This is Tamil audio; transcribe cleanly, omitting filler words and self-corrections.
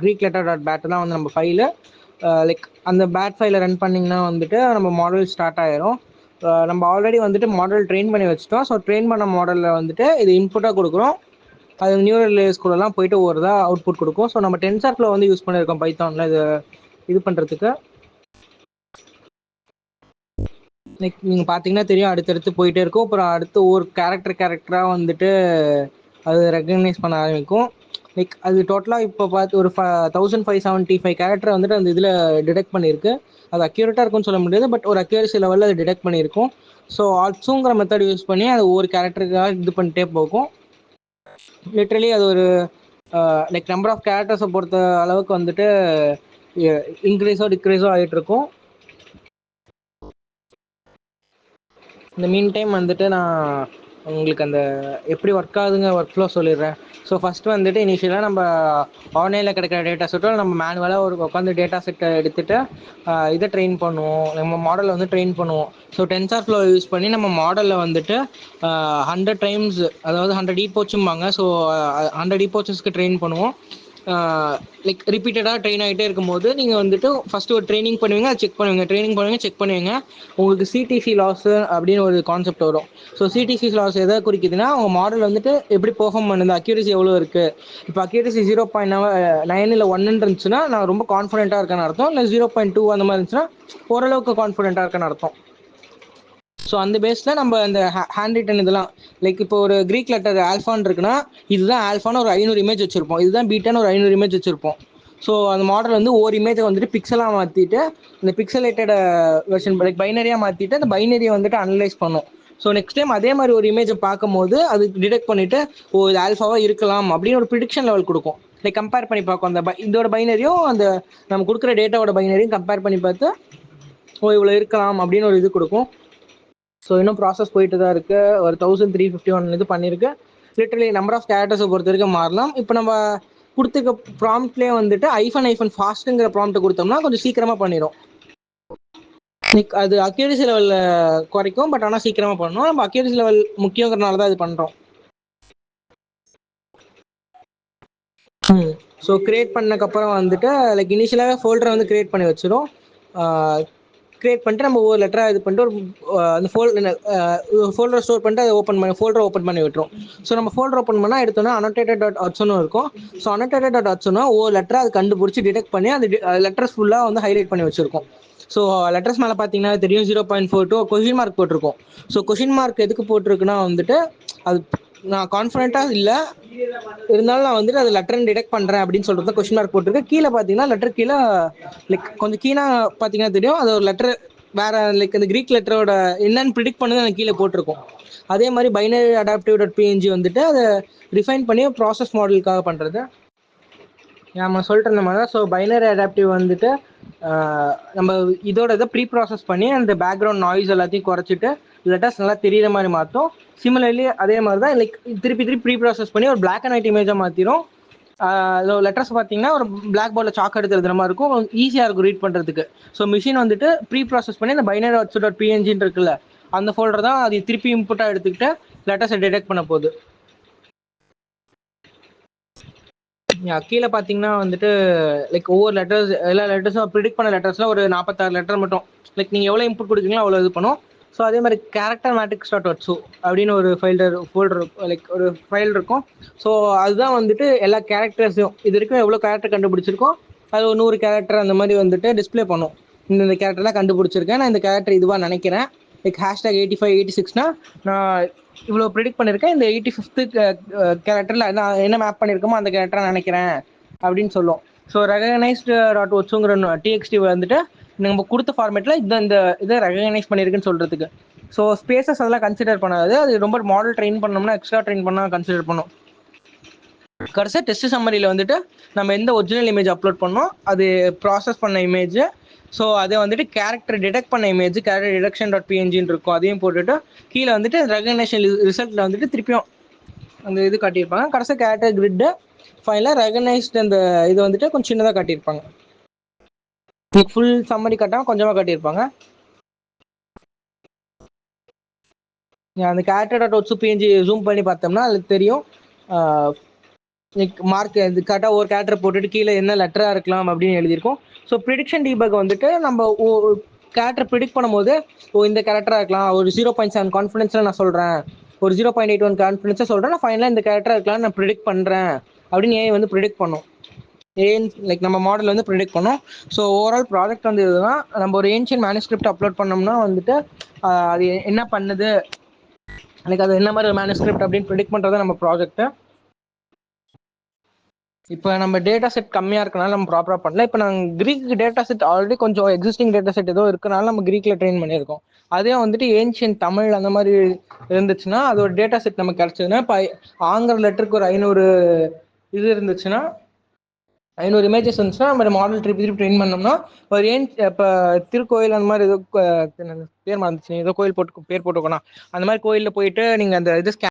க்ரீக் லெட்டர் டாட் பேட் தான் வந்து நம்ம ஃபைலு. லைக் அந்த பேட் ஃபைலை ரன் பண்ணிங்கன்னா வந்துட்டு நம்ம மாடல் ஸ்டார்ட் ஆயிரும். நம்ம ஆல்ரெடி வந்துட்டு மாடல் ட்ரெயின் பண்ணி வச்சுட்டோம். ஸோ ட்ரெயின் பண்ண மாடலில் வந்துட்டு இது இன்புட்டாக கொடுக்குறோம். அது நியூரல் லேயர்ஸ்குள்ளெல்லாம் போயிட்டு ஒவ்வொரு அவுட்புட் கொடுக்கும். ஸோ நம்ம டென்சர்ஃப்ளோ வந்து யூஸ் பண்ணியிருக்கோம் பைத்தானில் இது பண்ணுறதுக்கு. லைக் நீங்கள் பார்த்தீங்கன்னா தெரியும், அடுத்தடுத்து போயிட்டே இருக்கும். அப்புறம் அடுத்து ஒரு கேரக்டராக வந்துட்டு அது ரெக்கக்னைஸ் பண்ண ஆரம்பிக்கும். லைக் அது டோட்டலாக இப்போ பார்த்து ஒரு 1575 கேரக்டரை வந்துட்டு அந்த இதில் டிடெக்ட் பண்ணியிருக்கு. அது அக்யூரேட்டாக இருக்கும்னு சொல்ல முடியாது, பட் ஒரு அக்யூரசி லெவலில் அது டிடெக்ட் பண்ணியிருக்கும். ஸோ ஆல்சோங்கிற மெத்தட் யூஸ் பண்ணி அது ஒவ்வொரு கேரக்டருக்காக இது பண்ணிட்டே போகும். லிட்ரலி அது ஒரு லைக் நம்பர் ஆஃப் கேரக்டர்ஸை பொறுத்த அளவுக்கு வந்துட்டு இன்க்ரீஸோ டிக்ரீஸோ ஆகிட்டு இருக்கும். இந்த மீன் டைம் வந்துட்டு நான் உங்களுக்கு அந்த எப்படி ஒர்க் ஆகுதுங்க ஒர்க் ஃப்ளோ சொல்லிடுறேன். ஸோ ஃபஸ்ட்டு வந்துட்டு இனிஷியலாக நம்ம ஆன்லைனில் கிடைக்கிற டேட்டா செட்டோ நம்ம மேனுவலாக ஒரு உட்காந்து டேட்டா செட்டை எடுத்துகிட்டு இதை ட்ரெயின் பண்ணுவோம், நம்ம மாடலை வந்து ட்ரெயின் பண்ணுவோம். ஸோ டென்சர்ஃப்ளோ யூஸ் பண்ணி நம்ம மாடலில் வந்துட்டு 100 டைம்ஸ், அதாவது 100 ஈப்போச்சும்பாங்க. ஸோ 100 ஈப்போச்சஸ்க்கு ட்ரெயின் பண்ணுவோம். லைக் ரிப்பீட்டடாக ட்ரெயின் ஆகிட்டே இருக்கும்போது நீங்கள் வந்துட்டு ஃபஸ்ட்டு ஒரு ட்ரைனிங் பண்ணுவீங்க, அது செக் பண்ணுவீங்க, ட்ரைனிங் பண்ணுவீங்க, செக் பண்ணுவீங்க. உங்களுக்கு சிடிசி லாஸு அப்படின்னு ஒரு கான்செப்ட் வரும். ஸோ சிடிசி லாஸ் எதை குறிக்குதுன்னா உங்கள் மாடல் வந்துட்டு எப்படி பெர்ஃபார்ம் பண்ணுது, அக்யூரசி எவ்வளோ இருக்குது. இப்போ அக்யூரசி 0.9 இல்லை 1 இருந்துச்சுன்னா நான் ரொம்ப கான்ஃபிடென்ட்டாக இருக்கேன்னு அர்த்தம். இல்லை 0.2 அந்த மாதிரி இருந்துச்சுன்னா ஓரளவுக்கு கான்ஃபிடென்ட்டாக இருக்கேன்னு அர்த்தம். ஸோ அந்த பேஸில் நம்ம இந்த ஹேண்ட் ரிட்டன் இதெல்லாம் லைக் இப்போ ஒரு க்ரீக் லெட்டர் ஆல்ஃபான் இருக்குன்னா இதுதான் ஆல்ஃபான்னு ஒரு 500 இமேஜ் வச்சுருப்போம், இதுதான் பீட்டான்னு ஒரு 500 இமேஜ் வச்சுருப்போம். ஸோ அந்த மாடல் வந்து ஒரு இமேஜை வந்துட்டு பிக்சலாக மாற்றிட்டு இந்த பிக்சலேட்டட் வெர்ஷன் லைக் பைனரியாக மாற்றிட்டு அந்த பைனரியை வந்துட்டு அனலைஸ் பண்ணும். ஸோ நெக்ஸ்ட் டைம் அதே மாதிரி ஒரு இமேஜை பார்க்கும்போது அது டிடெக்ட் பண்ணிவிட்டு இது ஆல்ஃபாவாக இருக்கலாம் அப்படின்னு ஒரு ப்ரிடிக்ஷன் லெவல் கொடுக்கும். லைக் கம்பேர் பண்ணி பார்க்கும், அந்த இதோட பைனரியும் அந்த நம்ம கொடுக்குற டேட்டாவோட பைனரியும் கம்பேர் பண்ணி பார்த்து இவ்வளோ இருக்கலாம் அப்படின்னு ஒரு இது கொடுக்கும். ஸோ இன்னும் ப்ராசஸ் போயிட்டு தான் இருக்குது. ஒரு 1351 இது பண்ணியிருக்கு. லிட்டரலி நம்பர் ஆஃப் கேரக்டர்ஸை பொறுத்த வரைக்கும் மாறலாம். இப்போ நம்ம கொடுத்துக்க ப்ராம்ப்ட்லேயே வந்துட்டு ஐஃபன் ஃபாஸ்ட்டுங்கிற ப்ராம்ப்ட் கொடுத்தோம்னா கொஞ்சம் சீக்கிரமாக பண்ணிடும். அது அக்யூரசி லெவலில் குறைக்கும், பட் ஆனால் சீக்கிரமாக பண்ணணும். நம்ம அக்யூரசி லெவல் முக்கியங்கிறனால தான் இது பண்ணுறோம். ஸோ கிரியேட் பண்ணக்கப்புறம் வந்துட்டு லைக் இனிஷியலாக ஃபோல்டரை வந்து கிரியேட் பண்ணி வச்சிடும். கிரியேட் பண்ணிட்டு நம்ம ஒவ்வொரு லெட்டராக இது பண்ணிட்டு ஒரு அந்த ஃபோல்டரை ஸ்டோர் பண்ணிட்டு அதை ஃபோல்டரை ஓப்பன் பண்ணி விட்டுரும். ஸோ நம்ம ஃபோல்டர் ஓப்பன் பண்ணால் எடுத்தோன்னா அனோட்டேட்டட் டாட் ஹட்ஸ்னு இருக்கும். ஸோ அனோட்டேட்டட் டாட் ஹட்ஸ்னா ஒவ்வொரு லெட்டரை அது கண்டுபிடிச்சி டிடெக்ட் பண்ணி அந்த லெட்டர்ஸ் ஃபுல்லாக வந்து ஹைலைட் பண்ணி வச்சிருக்கும். ஸோ லெட்டர்ஸ் மேலே பார்த்தீங்கன்னா தெரியும் 0.42 கொஷின் மார்க் போட்டிருக்கும். ஸோ கொஷின் மார்க் எதுக்கு போட்டிருக்குன்னா வந்துட்டு அது நான் கான்ஃபிடென்ட்டாக இல்லை இருந்தாலும் நான் வந்துட்டு அது லெட்டர் டிடெக்ட் பண்ணுறேன் அப்படின்னு சொல்கிறது கொஸ்டின் மார்க் போட்டிருக்கு. கீழே பார்த்தீங்கன்னா லெட்டர் கீழே லைக் கொஞ்சம் கீழே பார்த்தீங்கன்னா தெரியும் அது ஒரு லெட்டர் வேற லைக் அந்த க்ரீக் லெட்டரோட என்னன்னு ப்ரிடிக்ட் பண்ணது எனக்கு கீழே போட்டிருக்கும். அதே மாதிரி பைனரி அடாப்டிவ் டாட் பிஎன்ஜி வந்துட்டு அதை ரிஃபைன் பண்ணி ப்ராசஸ் மாடலுக்காக பண்ணுறது. நம்ம சொல்லிட்டு இருந்த மாதிரி தான். ஸோ பைனரி அடாப்டிவ் வந்துட்டு நம்ம இதோட இதை ப்ரீ ப்ராசஸ் பண்ணி அந்த பேக்ரவுண்ட் நாய்ஸ் எல்லாத்தையும் குறைச்சிட்டு லெட்டர்ஸ் நல்லா தெரியிற மாதிரி மாற்றும். சிமிலர்லி அதே மாதிரி தான் லைக் திருப்பி ப்ரீ ப்ராசஸ் பண்ணி ஒரு பிளாக் அண்ட் ஒயிட் இமேஜாக மாற்றிடும். லெட்டர்ஸ் பார்த்தீங்கன்னா ஒரு பிளாக் போர்டில் சாக் எடுத்து எழுதுற மாதிரி இருக்கும், ஈஸியாக இருக்கும் ரீட் பண்ணுறதுக்கு. ஸோ மிஷின் வந்துட்டு ப்ரீ ப்ராசஸ் பண்ணி அந்த பைனரி டாட் பிஎன்ஜின்னு இருக்குல்ல அந்த ஃபோல்டர் தான் அது திருப்பி இன்புட்டாக எடுத்துக்கிட்டு லெட்டர்ஸை டிடெக்ட் பண்ண போகுது. கீழே பார்த்தீங்கன்னா வந்துட்டு லைக் ஒவ்வொரு லெட்டர்ஸ் எல்லா லெட்டர்ஸும் ப்ரிடிக்ட் பண்ண லெட்டர்ஸ்லாம் ஒரு 46 லெட்டர் மட்டும் லைக் நீங்கள் எவ்வளோ இன்புட் கொடுக்குறீங்களோ அவ்வளோ இது பண்ணும். ஸோ அதே மாதிரி கேரக்டர் மேட்ரிக்ஸ் டாட் ஹட்ஸு அப்படின்னு ஒரு ஃபோல்டர் லைக் ஒரு ஃபைல் இருக்கும். ஸோ அதுதான் வந்துட்டு எல்லா கேரக்டர்ஸையும் இது வரைக்கும் எவ்வளோ கேரக்டர் கண்டுபிடிச்சிருக்கோம் அது ஒரு 100 கேரக்டர் அந்த மாதிரி வந்துட்டு டிஸ்பிளே பண்ணும். இந்த கேரக்டர்லாம் கண்டுபிடிச்சிருக்கேன், நான் இந்த கேரக்டர் இதுவாக நினைக்கிறேன். லைக் #85 86னா நான் இவ்வளோ ப்ரிடிக்ட் பண்ணியிருக்கேன், இந்த 85th கேரக்டரில் நான் என்ன மேப் பண்ணியிருக்கோமோ அந்த கேரக்டரை நினைக்கிறேன் அப்படின்னு சொல்லும். ஸோ ரெகனைஸ்டு டாட் ஒச்சுங்கிற டிஎக்ஸ்டி வந்துட்டு நம்ம கொடுத்த ஃபார்மேட்டில் இந்த இதை ரெகனைஸ் பண்ணியிருக்குன்னு சொல்கிறதுக்கு. ஸோ ஸ்பேசஸ் அதெல்லாம் கன்சிடர் பண்ணாது, அது ரொம்ப மாடல் ட்ரெயின் பண்ணோம்னா எக்ஸ்ட்ரா ட்ரெயின் பண்ணால் கன்சிடர் பண்ணும். கடைசியாக டெஸ்ட் சம்மரியில் வந்துட்டு நம்ம எந்த ஒரிஜினல் இமேஜ் அப்லோட் பண்ணோம் அது ப்ராசஸ் பண்ண இமேஜ். ஸோ அதை வந்துட்டு கேரக்டர் டிடெக்ட் பண்ண இமேஜ் கேரக்டர் டிடெக்ஷன் டாட் பிஎன்ஜின்னு இருக்கும், அதையும் போட்டுட்டு கீழே வந்துட்டு ரெகனைசேஷன் ரிசல்ட்டில் வந்துட்டு திருப்பியும் அந்த இது காட்டியிருப்பாங்க. கடைசியாக கேரக்டர் கிரிட்டு ஃபைனலாக ரெகனைஸ்டு அந்த இது வந்துட்டு கொஞ்சம் சின்னதாக காட்டியிருப்பாங்க. ஃபுல் சம்மரி காட்டாமல் கொஞ்சமாக காட்டியிருப்பாங்க. அந்த கேரக்டர் டாட் ஒச்சு பிஎன்ஜி ஜூம் பண்ணி பார்த்தோம்னா அதுக்கு தெரியும் மார்க் இது கரெக்டாக ஒரு கேரக்டர் போட்டுட்டு கீழே என்ன லெட்டராக இருக்கலாம் அப்படின்னு எழுதியிருக்கோம். ஸோ ப்ரிடிக்ஷன் டீபக் வந்துட்டு நம்ம கேரக்டர் ப்ரிடிக்ட் பண்ணும்போது இந்த கேரக்டராக இருக்கலாம், ஒரு 0.7 கான்ஃபிடன்ஸில் நான் சொல்கிறேன், ஒரு 0.81 கான்ஃபிடன்ஸாக சொல்கிறேன், நான் ஃபைனலாக இந்த கேரக்டராக இருக்கலாம் நான் ப்ரிடிக்ட் பண்ணுறேன் அப்படின்னு ஏஐ வந்து ப்ரிடிக்ட் பண்ணும். லைக் நம்ம மாடல் வந்து ப்ரிடிக்ட் பண்ணோம். ஸோ ஓவரால் ப்ராஜெக்ட் வந்து இதுதான். நம்ம ஒரு ஏன்ஷியன் மேனுஸ்கிரிப்ட் அப்லோட் பண்ணோம்னா வந்துட்டு அது என்ன பண்ணுது, லைக் அது என்ன மாதிரி மேனுஸ்கிரிப்ட் அப்படின்னு ப்ரிடிக்ட் பண்ணுறது நம்ம ப்ராஜெக்ட்டு. இப்போ நம்ம டேட்டா செட் கம்மியாக இருக்கனால நம்ம ப்ராப்பராக பண்ணல. இப்போ நாங்கள் க்ரீக் டேட்டா செட் ஆல்ரெடி கொஞ்சம் எக்ஸிஸ்டிங் டேட்டா செட் ஏதோ இருக்கனால நம்ம க்ரீக்கில் ட்ரெயின் பண்ணியிருக்கோம். அதே வந்துட்டு ஏன்ஷியன் தமிழ் அந்த மாதிரி இருந்துச்சுன்னா அதோட டேட்டா செட் நமக்கு கிடச்சதுன்னா, இப்போ ஆங்கிற லெட்டருக்கு ஒரு 500 இது இருந்துச்சுன்னா, 500 இமேஜஸ் இருந்துச்சுன்னா நம்ம மாடல் திருப்பி ட்ரெயின் பண்ணோம்னா ஒரு இப்போ திருக்கோயில் அந்த மாதிரி ஏதோ பேர் மறந்துச்சு, ஏதோ கோயில் பேர் போட்டுக்கோனா அந்த மாதிரி கோயிலில் போயிட்டு நீங்கள் அந்த இது